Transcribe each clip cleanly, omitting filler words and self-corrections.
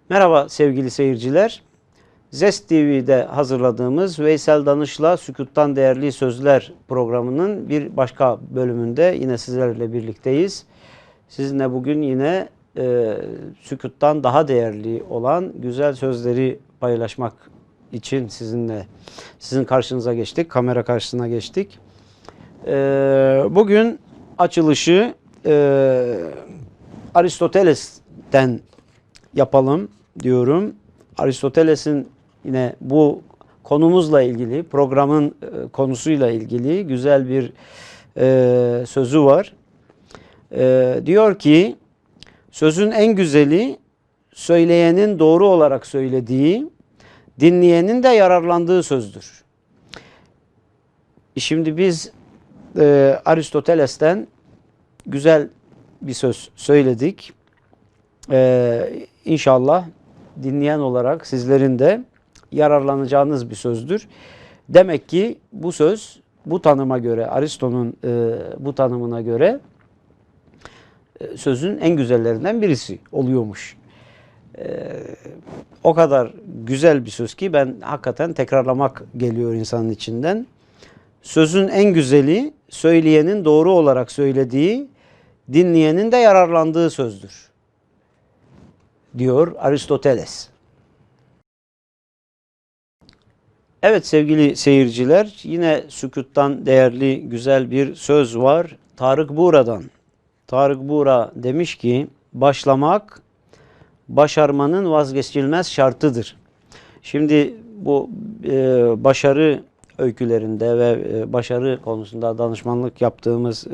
Merhaba sevgili seyirciler. Zest TV'de hazırladığımız Veysel Danış'la Sükût'tan Değerli Sözler programının bir başka bölümünde yine sizlerle birlikteyiz. Sizinle bugün yine Sükût'tan daha değerli olan güzel sözleri paylaşmak için sizin karşınıza geçtik, kamera karşısına geçtik. Bugün açılışı Aristoteles'ten yapalım diyorum. Aristoteles'in yine bu konumuzla ilgili, programın konusuyla ilgili güzel bir sözü var. Diyor ki, sözün en güzeli söyleyenin doğru olarak söylediği, dinleyenin de yararlandığı sözdür. Şimdi biz Aristoteles'ten güzel bir söz söyledik. İnşallah dinleyen olarak sizlerin de yararlanacağınız bir sözdür. Demek ki bu söz bu tanıma göre, Aristo'nun bu tanımına göre sözün en güzellerinden birisi oluyormuş. O kadar güzel bir söz ki ben hakikaten tekrarlamak geliyor insanın içinden. Sözün en güzeli söyleyenin doğru olarak söylediği, dinleyenin de yararlandığı sözdür, diyor Aristoteles. Evet sevgili seyirciler, yine Sükût'tan değerli güzel bir söz var. Tarık Buğra'dan. Tarık Buğra demiş ki, başlamak başarmanın vazgeçilmez şartıdır. Şimdi bu başarı öykülerinde ve başarı konusunda danışmanlık yaptığımız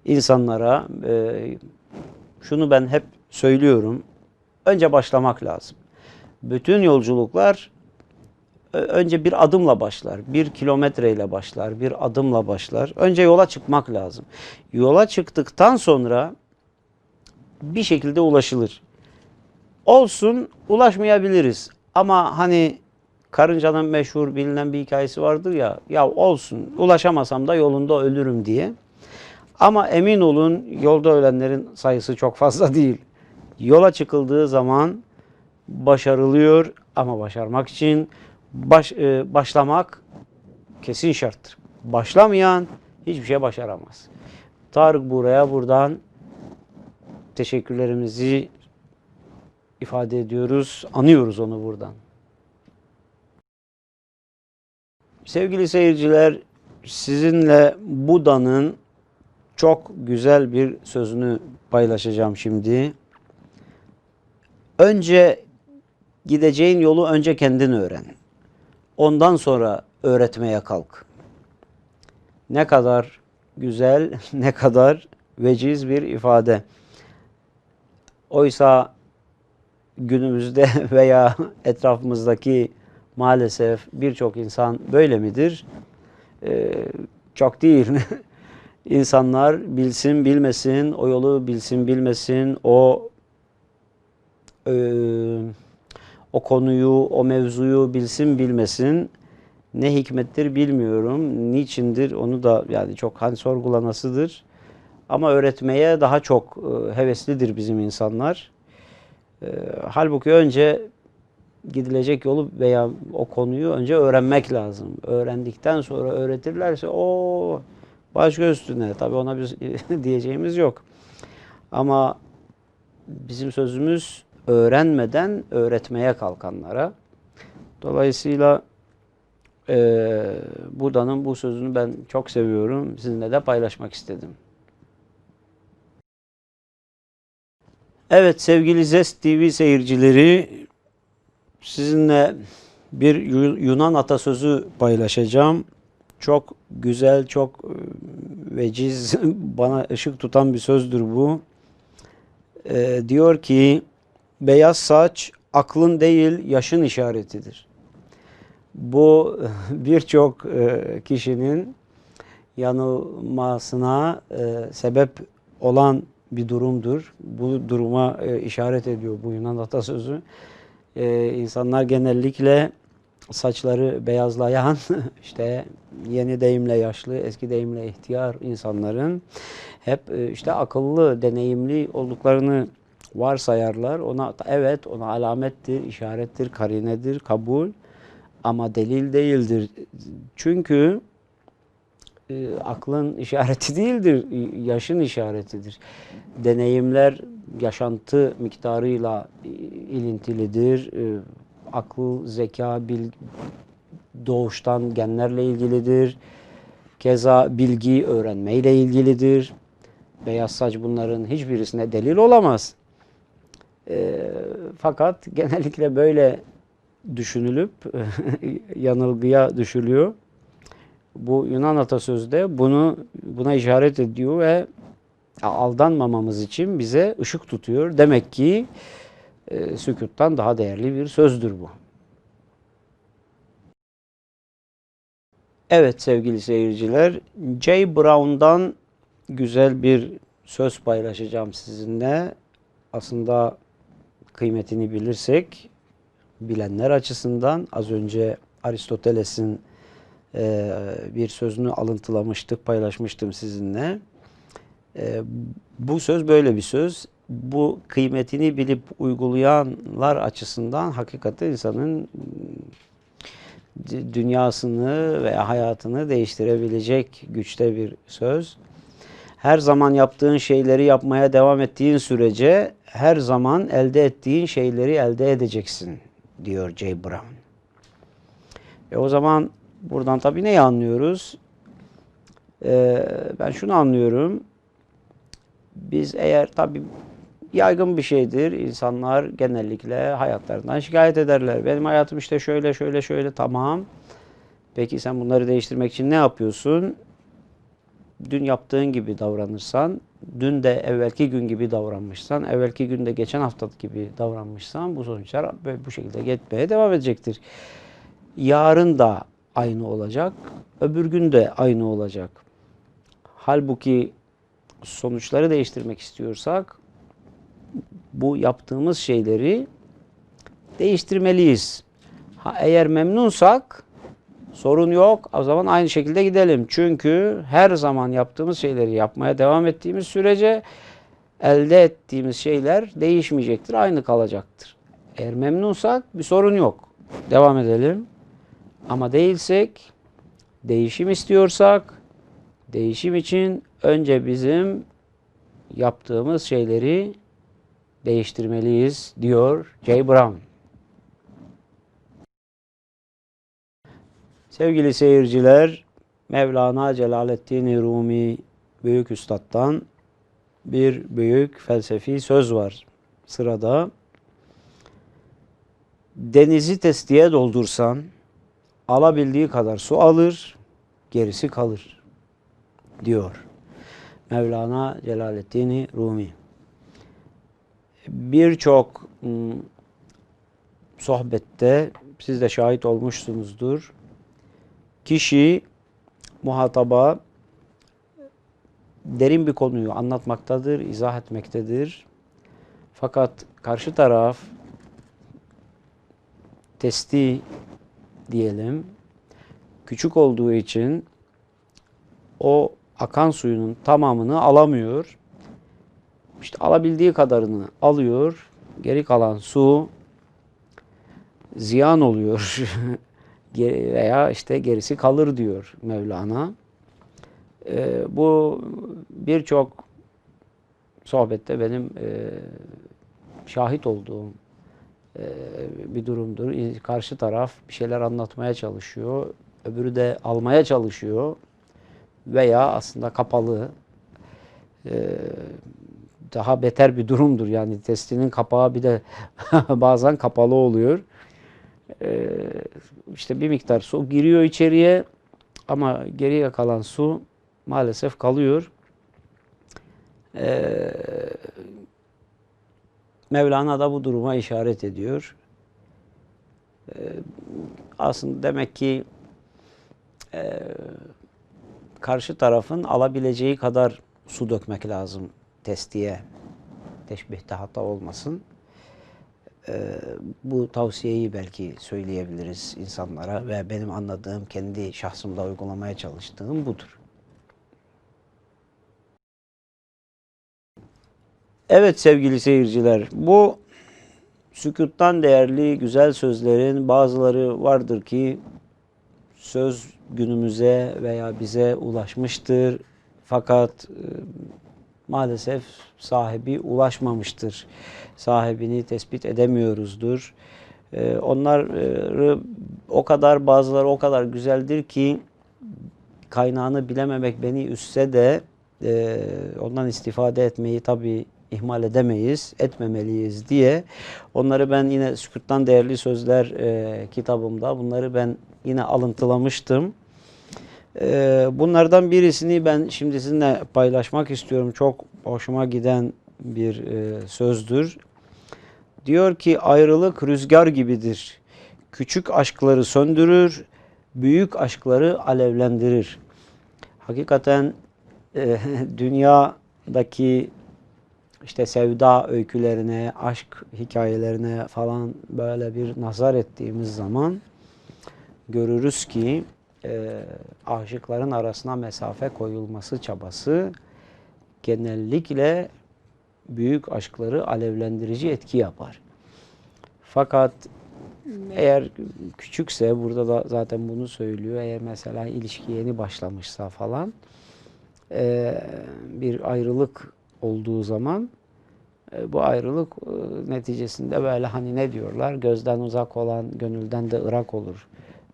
insanlara şunu ben hep söylüyorum. Önce başlamak lazım. Bütün yolculuklar önce bir adımla başlar. 1 kilometreyle başlar. Bir adımla başlar. Önce yola çıkmak lazım. Yola çıktıktan sonra bir şekilde ulaşılır. Olsun, ulaşmayabiliriz. Ama hani karıncanın meşhur bilinen bir hikayesi vardır ya. Ya olsun, ulaşamasam da yolunda ölürüm diye. Ama emin olun yolda ölenlerin sayısı çok fazla değil. Yola çıkıldığı zaman başarılıyor ama başarmak için başlamak kesin şarttır. Başlamayan hiçbir şey başaramaz. Tarık Buğra'ya buradan teşekkürlerimizi ifade ediyoruz, anıyoruz onu buradan. Sevgili seyirciler, sizinle Buda'nın çok güzel bir sözünü paylaşacağım şimdi. Önce gideceğin yolu önce kendin öğren. Ondan sonra öğretmeye kalk. Ne kadar güzel, ne kadar veciz bir ifade. Oysa günümüzde veya etrafımızdaki maalesef birçok insan böyle midir? Çok değil. İnsanlar bilsin bilmesin, o yolu bilsin bilmesin, o konuyu, o mevzuyu bilsin bilmesin, ne hikmettir bilmiyorum, niçindir onu da yani çok sorgulanasıdır. Ama öğretmeye daha çok heveslidir bizim insanlar. Halbuki önce gidilecek yolu veya o konuyu önce öğrenmek lazım. Öğrendikten sonra öğretirlerse o başka üstüne. Tabii ona biz diyeceğimiz yok. Ama bizim sözümüz öğrenmeden öğretmeye kalkanlara. Dolayısıyla Buda'nın bu sözünü ben çok seviyorum. Sizinle de paylaşmak istedim. Evet sevgili Zest TV seyircileri, sizinle bir Yunan atasözü paylaşacağım. Çok güzel, çok veciz, bana ışık tutan bir sözdür bu. Diyor ki, beyaz saç aklın değil yaşın işaretidir. Bu birçok kişinin yanılmasına sebep olan bir durumdur. Bu duruma işaret ediyor bu Yunan atasözü. İnsanlar genellikle saçları beyazlayan, işte yeni deyimle yaşlı, eski deyimle ihtiyar insanların hep işte akıllı, deneyimli olduklarını varsayarlar. Ona evet, ona alamettir, işarettir, karinedir, kabul, ama delil değildir. Çünkü aklın işareti değildir, yaşın işaretidir. Deneyimler yaşantı miktarıyla ilintilidir. Akıl, zeka, doğuştan genlerle ilgilidir. Keza bilgi öğrenmeyle ilgilidir. Beyaz saç bunların hiçbirisine delil olamaz. Fakat genellikle böyle düşünülüp yanılgıya düşülüyor. Bu Yunan atasözü de buna işaret ediyor ve aldanmamamız için bize ışık tutuyor. Demek ki sükûttan daha değerli bir sözdür bu. Evet sevgili seyirciler, J. Brown'dan güzel bir söz paylaşacağım sizinle. Aslında kıymetini bilirsek, bilenler açısından az önce Aristoteles'in bir sözünü alıntılamıştık, paylaşmıştım sizinle. Bu söz böyle bir söz. Bu kıymetini bilip uygulayanlar açısından hakikaten insanın dünyasını veya hayatını değiştirebilecek güçte bir söz. Her zaman yaptığın şeyleri yapmaya devam ettiğin sürece her zaman elde ettiğin şeyleri elde edeceksin diyor J. Brown. O zaman buradan tabii neyi anlıyoruz? Ben şunu anlıyorum. Biz eğer tabii yaygın bir şeydir. İnsanlar genellikle hayatlarından şikayet ederler. Benim hayatım işte şöyle şöyle şöyle, tamam. Peki sen bunları değiştirmek için ne yapıyorsun? Dün yaptığın gibi davranırsan, dün de evvelki gün gibi davranmışsan, evvelki gün de geçen hafta gibi davranmışsan bu sonuçlar bu şekilde gitmeye devam edecektir. Yarın da aynı olacak, öbür gün de aynı olacak. Halbuki sonuçları değiştirmek istiyorsak bu yaptığımız şeyleri değiştirmeliyiz. Eğer memnunsak sorun yok. O zaman aynı şekilde gidelim. Çünkü her zaman yaptığımız şeyleri yapmaya devam ettiğimiz sürece elde ettiğimiz şeyler değişmeyecektir. Aynı kalacaktır. Eğer memnunsak bir sorun yok. Devam edelim. Ama değilsek, değişim istiyorsak, değişim için önce bizim yaptığımız şeyleri değiştirmeliyiz diyor J. Brown. Sevgili seyirciler, Mevlana Celaleddin Rumi büyük üstattan bir büyük felsefi söz var sırada. Denizi testiye doldursan alabildiği kadar su alır, gerisi kalır diyor Mevlana Celaleddin Rumi. Birçok sohbette siz de şahit olmuşsunuzdur. Kişi muhataba derin bir konuyu anlatmaktadır, izah etmektedir. Fakat karşı taraf testi diyelim küçük olduğu için o akan suyunun tamamını alamıyor. İşte alabildiği kadarını alıyor. Geri kalan su ziyan oluyor veya işte gerisi kalır diyor Mevlana. Bu birçok sohbette benim şahit olduğum bir durumdur. Karşı taraf bir şeyler anlatmaya çalışıyor, öbürü de almaya çalışıyor veya aslında kapalı. Daha beter bir durumdur. Yani testinin kapağı bir de bazen kapalı oluyor. İşte bir miktar su giriyor içeriye ama geriye kalan su maalesef kalıyor. Mevlana da bu duruma işaret ediyor. Aslında demek ki karşı tarafın alabileceği kadar su dökmek lazım testiye. Teşbihte hata olmasın. Bu tavsiyeyi belki söyleyebiliriz insanlara ve benim anladığım, kendi şahsımda uygulamaya çalıştığım budur. Evet sevgili seyirciler, bu sükûttan değerli güzel sözlerin bazıları vardır ki söz günümüze veya bize ulaşmıştır. Fakat maalesef sahibi ulaşmamıştır. Sahibini tespit edemiyoruzdur. Onları o kadar bazıları o kadar güzeldir ki kaynağını bilememek beni üstse de ondan istifade etmeyi tabii ihmal edemeyiz, etmemeliyiz diye onları ben yine Sükût'tan Değerli Sözler kitabımda bunları ben yine alıntılamıştım. Bunlardan birisini ben şimdi sizinle paylaşmak istiyorum. Çok hoşuma giden bir sözdür. Diyor ki ayrılık rüzgar gibidir. Küçük aşkları söndürür, büyük aşkları alevlendirir. Hakikaten dünyadaki işte sevda öykülerine, aşk hikayelerine falan böyle bir nazar ettiğimiz zaman görürüz ki aşıkların arasına mesafe koyulması çabası genellikle büyük aşkları alevlendirici etki yapar. Fakat eğer küçükse, burada da zaten bunu söylüyor, eğer mesela ilişki yeni başlamışsa falan bir ayrılık olduğu zaman bu ayrılık neticesinde böyle hani ne diyorlar? Gözden uzak olan gönülden de ırak olur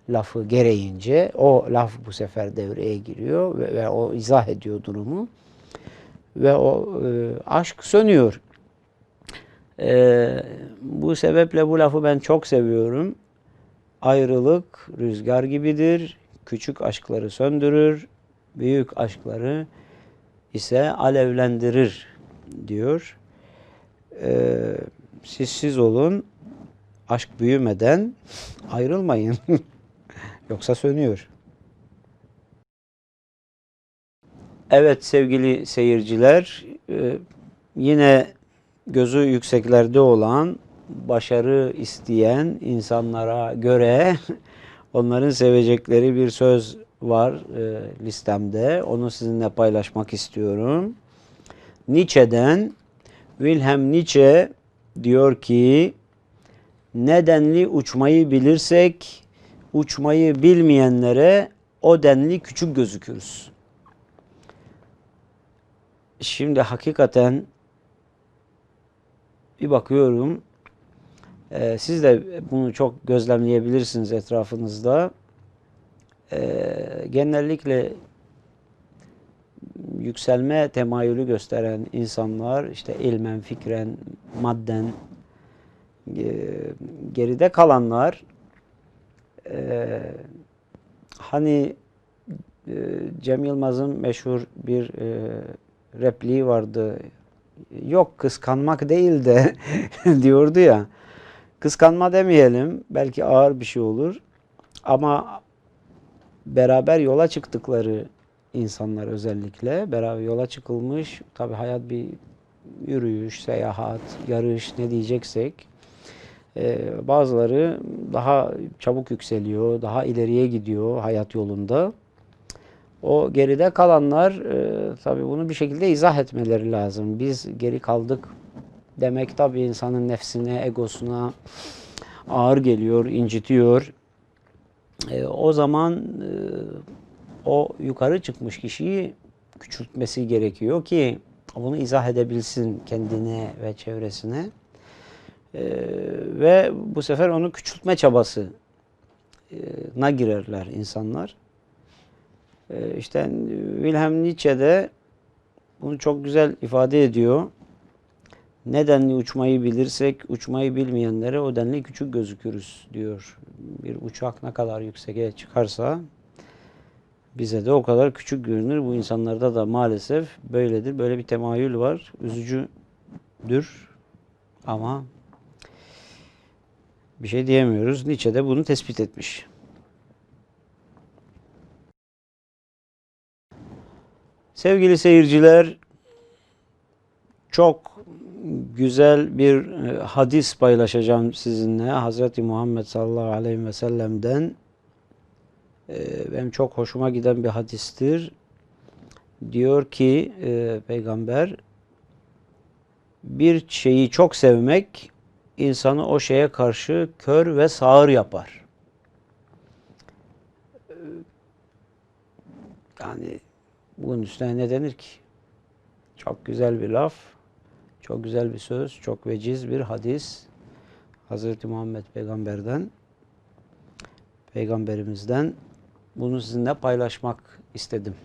lafı gereğince o laf bu sefer devreye giriyor ve o izah ediyor durumu ve o aşk sönüyor. Bu sebeple bu lafı ben çok seviyorum. Ayrılık rüzgar gibidir. Küçük aşkları söndürür. Büyük aşkları ise alevlendirir diyor. Siz olun. Aşk büyümeden ayrılmayın. Yoksa sönüyor. Evet sevgili seyirciler, yine gözü yükseklerde olan, başarı isteyen insanlara göre onların sevecekleri bir söz var listemde. Onu sizinle paylaşmak istiyorum. Nietzsche'den, Wilhelm Nietzsche diyor ki, nedenli uçmayı bilirsek, uçmayı bilmeyenlere o denli küçük gözükürüz. Şimdi hakikaten bir bakıyorum, siz de bunu çok gözlemleyebilirsiniz etrafınızda. Genellikle yükselme temayülü gösteren insanlar, işte ilmen, fikren, madden geride kalanlar, hani Cem Yılmaz'ın meşhur bir repliği vardı. Yok kıskanmak değil de diyordu ya. Kıskanma demeyelim. Belki ağır bir şey olur. Ama beraber yola çıktıkları insanlar özellikle beraber yola çıkılmış. Tabii hayat bir yürüyüş, seyahat, yarış ne diyeceksek. Bazıları daha çabuk yükseliyor, daha ileriye gidiyor hayat yolunda. O geride kalanlar tabii bunu bir şekilde izah etmeleri lazım. Biz geri kaldık demek tabii insanın nefsine, egosuna ağır geliyor, incitiyor. O zaman o yukarı çıkmış kişiyi küçültmesi gerekiyor ki bunu izah edebilsin kendine ve çevresine. Ve bu sefer onu küçültme çabasına girerler insanlar. İşte Wilhelm Nietzsche de bunu çok güzel ifade ediyor. Nedenli uçmayı bilirsek, uçmayı bilmeyenlere o denli küçük gözükürüz diyor. Bir uçak ne kadar yükseğe çıkarsa bize de o kadar küçük görünür. Bu insanlarda da maalesef böyledir. Böyle bir temayül var. Üzücüdür ama bir şey diyemiyoruz. Nietzsche de bunu tespit etmiş. Sevgili seyirciler, çok güzel bir hadis paylaşacağım sizinle. Hz. Muhammed sallallahu aleyhi ve sellem'den benim çok hoşuma giden bir hadistir. Diyor ki Peygamber, Bir şeyi çok sevmek insanı o şeye karşı kör ve sağır yapar. Yani bunun üstüne ne denir ki? Çok güzel bir laf, çok güzel bir söz, çok veciz bir hadis. Hazreti Muhammed Peygamberimizden bunu sizinle paylaşmak istedim.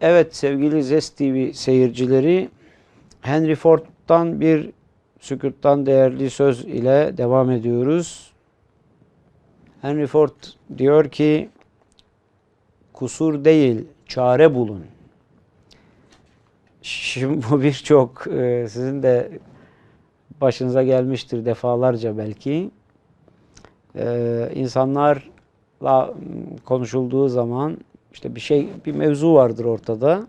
Evet sevgili Zest TV seyircileri, Henry Ford'dan bir sükûttan değerli söz ile devam ediyoruz. Henry Ford diyor ki, kusur değil, çare bulun. Şimdi bu birçok sizin de başınıza gelmiştir defalarca belki. İnsanlarla konuşulduğu zaman işte bir mevzu vardır ortada.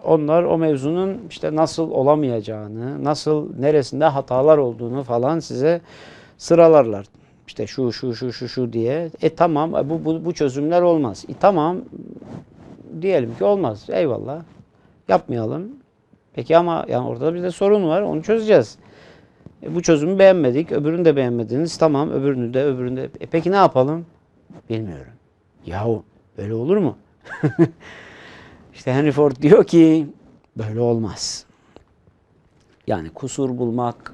Onlar o mevzunun işte nasıl olamayacağını, neresinde hatalar olduğunu falan size sıralarlar. İşte şu diye. Tamam bu çözümler olmaz. Tamam diyelim ki olmaz. Eyvallah. Yapmayalım. Peki ama yani ortada bir de sorun var. Onu çözeceğiz. Bu çözümü beğenmedik. Öbürünü de beğenmediniz. Tamam öbürünü de. Peki ne yapalım? Bilmiyorum. Yahu böyle olur mu? İşte Henry Ford diyor ki böyle olmaz. Yani kusur bulmak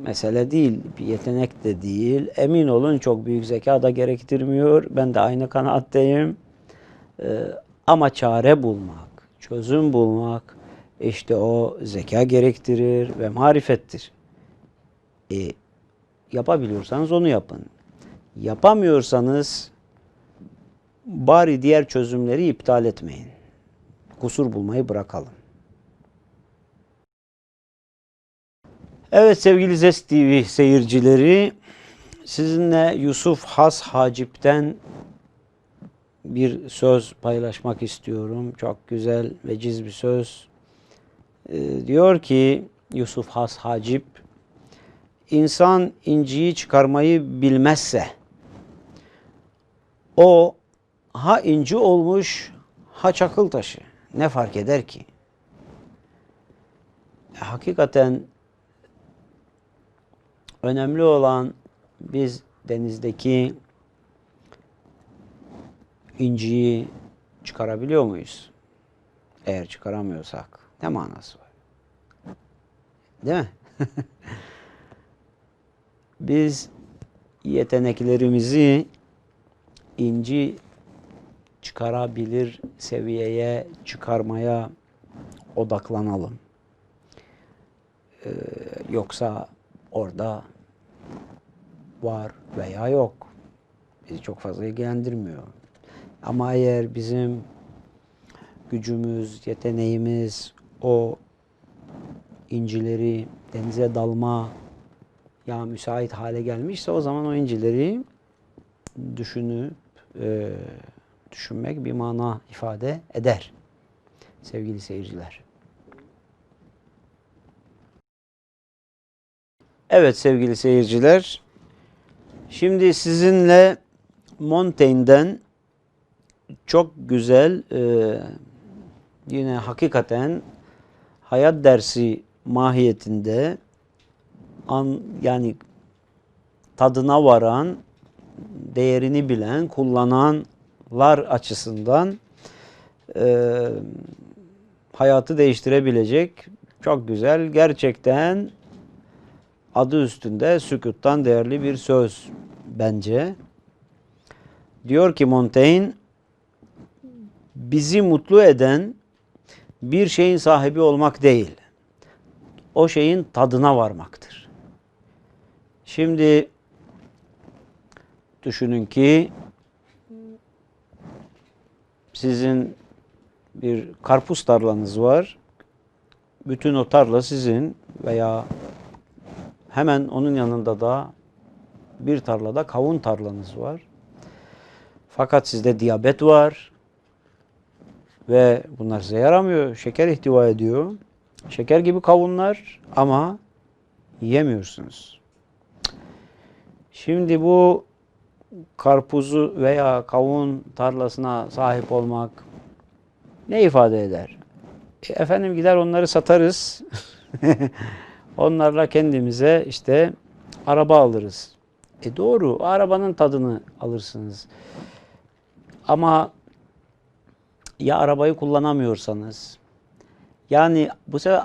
mesele değil, bir yetenek de değil. Emin olun çok büyük zeka da gerektirmiyor. Ben de aynı kanaatteyim. Ama çare bulmak, çözüm bulmak işte o zeka gerektirir ve marifettir. Yapabiliyorsanız onu yapın. Yapamıyorsanız bari diğer çözümleri iptal etmeyin. Kusur bulmayı bırakalım. Evet sevgili Zest TV seyircileri, sizinle Yusuf Has Hacip'ten bir söz paylaşmak istiyorum. Çok güzel, veciz bir söz. Diyor ki Yusuf Has Hacip, insan inciyi çıkarmayı bilmezse o ha inci olmuş ha çakıl taşı. Ne fark eder ki? Hakikaten önemli olan biz denizdeki inciyi çıkarabiliyor muyuz? Eğer çıkaramıyorsak ne manası var? Değil mi? Biz yeteneklerimizi inci çıkarabilir seviyeye çıkarmaya odaklanalım. Yoksa orada var veya yok. Bizi çok fazla ilgilendirmiyor. Ama eğer bizim gücümüz, yeteneğimiz o incileri denize dalma ya müsait hale gelmişse o zaman o incileri düşünmek bir mana ifade eder. Sevgili seyirciler. Evet sevgili seyirciler. Şimdi sizinle Montaigne'den çok güzel yine hakikaten hayat dersi mahiyetinde yani tadına varan, değerini bilen, kullananlar açısından hayatı değiştirebilecek çok güzel, gerçekten adı üstünde sükûttan değerli bir söz bence. Diyor ki Montaigne, bizi mutlu eden bir şeyin sahibi olmak değil, o şeyin tadına varmaktır. Şimdi düşünün ki sizin bir karpuz tarlanız var. Bütün o tarla sizin veya hemen onun yanında da bir tarlada kavun tarlanız var. Fakat sizde diyabet var ve bunlar size yaramıyor. Şeker ihtiva ediyor. Şeker gibi kavunlar ama yiyemiyorsunuz. Şimdi bu karpuzu veya kavun tarlasına sahip olmak ne ifade eder? Efendim gider onları satarız. Onlarla kendimize işte araba alırız. Doğru, o arabanın tadını alırsınız. Ama ya arabayı kullanamıyorsanız, yani bu sefer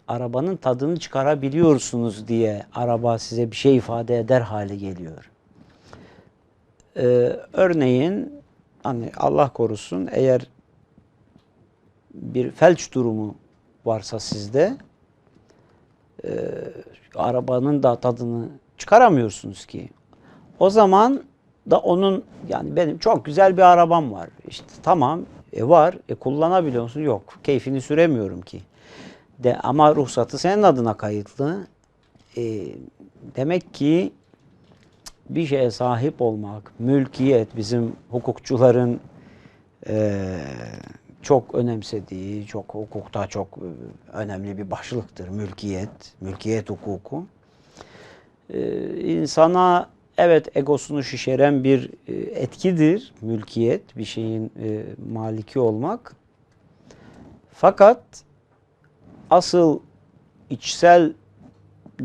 arabanın tadını çıkarabiliyorsunuz diye araba size bir şey ifade eder hale geliyor. Örneğin hani Allah korusun eğer bir felç durumu varsa sizde arabanın da tadını çıkaramıyorsunuz ki. O zaman da onun yani benim çok güzel bir arabam var. İşte tamam var. Kullanabiliyor musun? Yok. Keyfini süremiyorum ki. Ama ruhsatı senin adına kayıtlı. Demek ki bir şeye sahip olmak, mülkiyet bizim hukukçuların çok önemsediği, çok hukukta çok önemli bir başlıktır mülkiyet hukuku. İnsana evet egosunu şişiren bir etkidir mülkiyet, bir şeyin maliki olmak. Fakat asıl içsel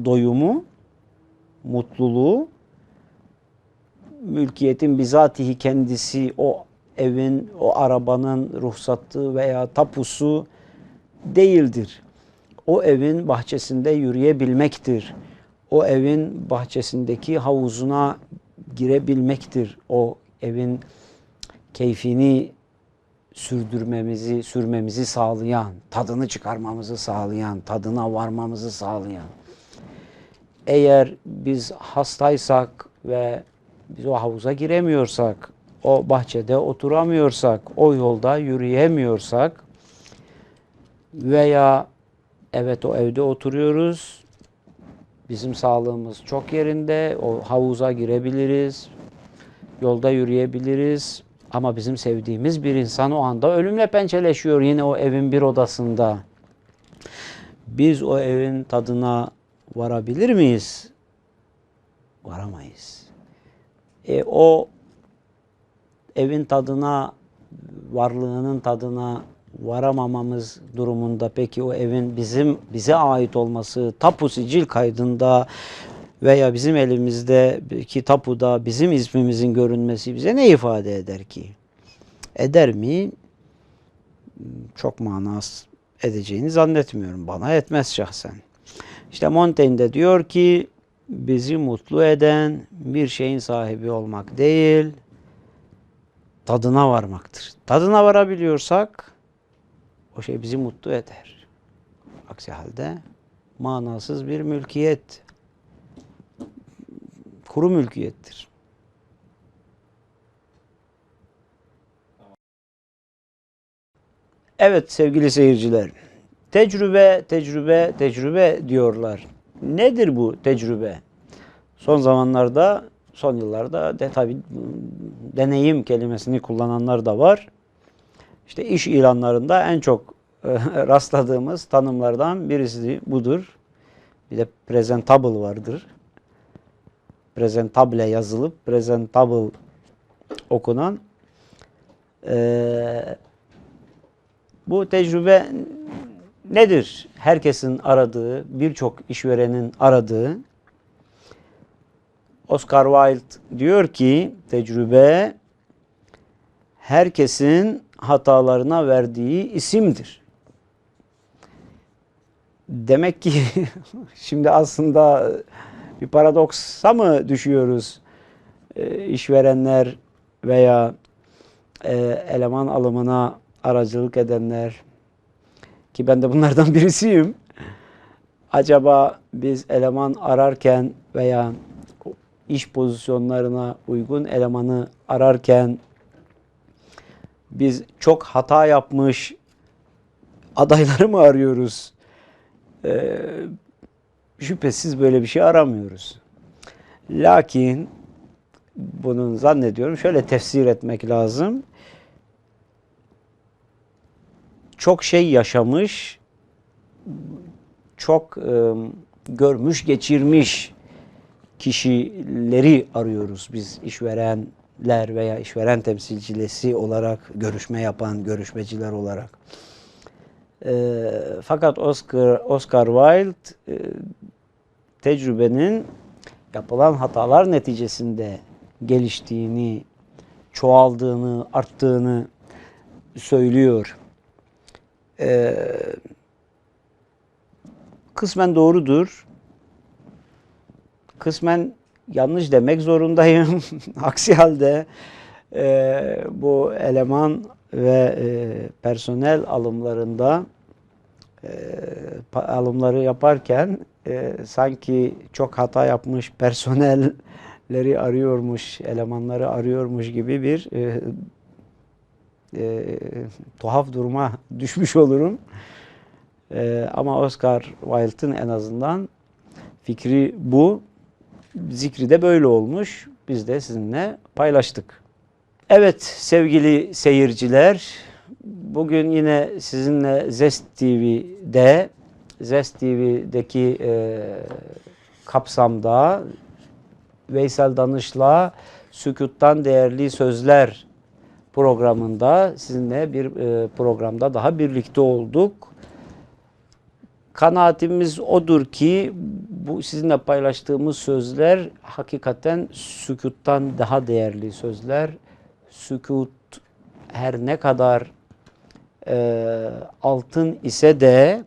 doyumu, mutluluğu mülkiyetin bizatihi kendisi, o evin, o arabanın ruhsatı veya tapusu değildir. O evin bahçesinde yürüyebilmektir. O evin bahçesindeki havuzuna girebilmektir. O evin keyfini sürmemizi sağlayan, tadını çıkarmamızı sağlayan, tadına varmamızı sağlayan. Eğer biz hastaysak ve biz o havuza giremiyorsak, o bahçede oturamıyorsak, o yolda yürüyemiyorsak veya evet o evde oturuyoruz, bizim sağlığımız çok yerinde, o havuza girebiliriz, yolda yürüyebiliriz ama bizim sevdiğimiz bir insan o anda ölümle pençeleşiyor yine o evin bir odasında. Biz o evin tadına varabilir miyiz? Varamayız. O evin tadına, varlığının tadına varamamamız durumunda peki o evin bize ait olması, tapu sicil kaydında veya bizim elimizdeki tapuda bizim ismimizin görünmesi bize ne ifade eder ki? Eder mi? Çok manası edeceğini zannetmiyorum. Bana etmez şahsen. İşte Montaigne de diyor ki bizi mutlu eden bir şeyin sahibi olmak değil, tadına varmaktır. Tadına varabiliyorsak o şey bizi mutlu eder. Aksi halde manasız bir mülkiyet, kuru mülkiyettir. Evet sevgili seyirciler, tecrübe diyorlar. Nedir bu tecrübe? Son yıllarda tabii deneyim kelimesini kullananlar da var. İşte iş ilanlarında en çok rastladığımız tanımlardan birisi budur. Bir de presentable vardır. Presentable yazılıp presentable okunan. Bu tecrübe nedir? Herkesin aradığı, birçok işverenin aradığı. Oscar Wilde diyor ki tecrübe herkesin hatalarına verdiği isimdir. Demek ki şimdi aslında bir paradoksa mı düşüyoruz? İşverenler veya eleman alımına aracılık edenler ki ben de bunlardan birisiyim. Acaba biz eleman ararken veya iş pozisyonlarına uygun elemanı ararken biz çok hata yapmış adayları mı arıyoruz? Şüphesiz böyle bir şey aramıyoruz. Lakin bunun zannediyorum şöyle tefsir etmek lazım. Çok şey yaşamış, çok görmüş, geçirmiş kişileri arıyoruz biz işveren veya işveren temsilcisi olarak görüşme yapan görüşmeciler olarak. Fakat Oscar Wilde tecrübenin yapılan hatalar neticesinde geliştiğini, çoğaldığını, arttığını söylüyor. Kısmen doğrudur. Kısmen yanlış demek zorundayım. Aksi halde bu eleman ve personel alımlarında alımları yaparken sanki çok hata yapmış personelleri arıyormuş, elemanları arıyormuş gibi bir tuhaf duruma düşmüş olurum. Ama Oscar Wilde'ın en azından fikri bu. Zikri de böyle olmuş. Biz de sizinle paylaştık. Evet sevgili seyirciler, bugün yine sizinle Zest TV'deki kapsamda Veysel Danış'la Sükût'tan Değerli Sözler programında sizinle bir programda daha birlikte olduk. Kanaatimiz odur ki bu sizinle paylaştığımız sözler hakikaten sükûttan daha değerli sözler. Sükût her ne kadar altın ise de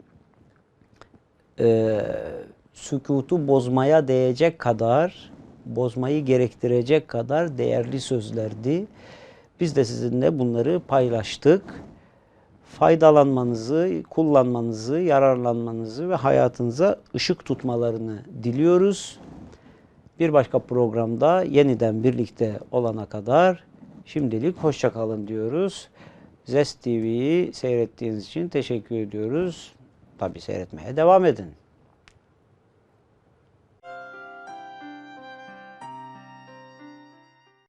sükûtu bozmaya değecek kadar, bozmayı gerektirecek kadar değerli sözlerdi. Biz de sizinle bunları paylaştık. Faydalanmanızı, kullanmanızı, yararlanmanızı ve hayatınıza ışık tutmalarını diliyoruz. Bir başka programda yeniden birlikte olana kadar şimdilik hoşça kalın diyoruz. Zest TV'yi seyrettiğiniz için teşekkür ediyoruz. Tabii seyretmeye devam edin.